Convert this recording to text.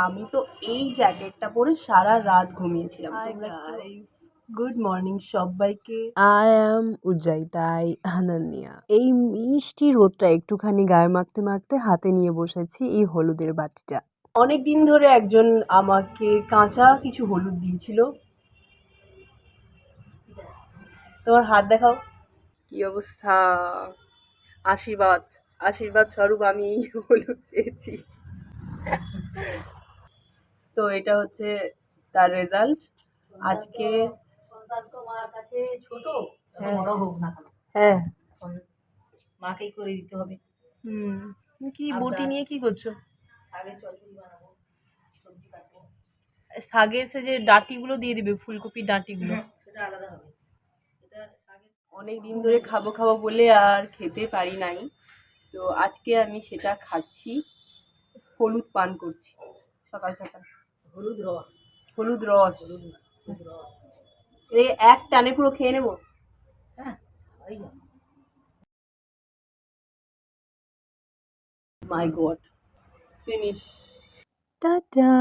আমি তো এই জ্যাকেটটা পরে সারা রাত ঘুমিয়েছিলাম। গুড মর্নিং সবাইকে। আই অ্যাম উজ্জাই তাই আনান্যা। এই মিষ্টি রোদটা একটুখানি গায়ে মাখতে মাখতে হাতে নিয়ে বসেছি এই হলুদের বাটিটা। অনেক দিন ধরে একজন আমাকে কাঁচা কিছু হলুদ দিয়েছিল। তোমার হাত দেখাও, কি অবস্থা। আশীর্বাদ আশীর্বাদ স্বরূপ আমি এই হলুদ পেয়েছি। তো এটা হচ্ছে তার রেজাল্ট আজকে। তোমার কাছে ছোট বড় হোক না কেন, হ্যাঁ মাকেই করে দিতে হবে। কি বটি নিয়ে কি করছো? শাকের চচ্চড়ি বানাবো, সবজি কাটবো। শাকের সে যে ডাঁটিগুলো দিয়ে দিবে, ফুলকপির ডাঁটিগুলো, সেটা আলাদা হবে। অনেক দিন ধরে খাবো খাবো বলে আর খেতে পারি নাই, তো আজকে আমি সেটা খাচ্ছি। হলুদ পান করছি সকাল সকাল। হলুদ রস, হলুদ রস, হলুদ রস এই এক টানে পুরো খেয়ে নেবো। হ্যাঁ, মাই গড, ফিনিশ, টাটা।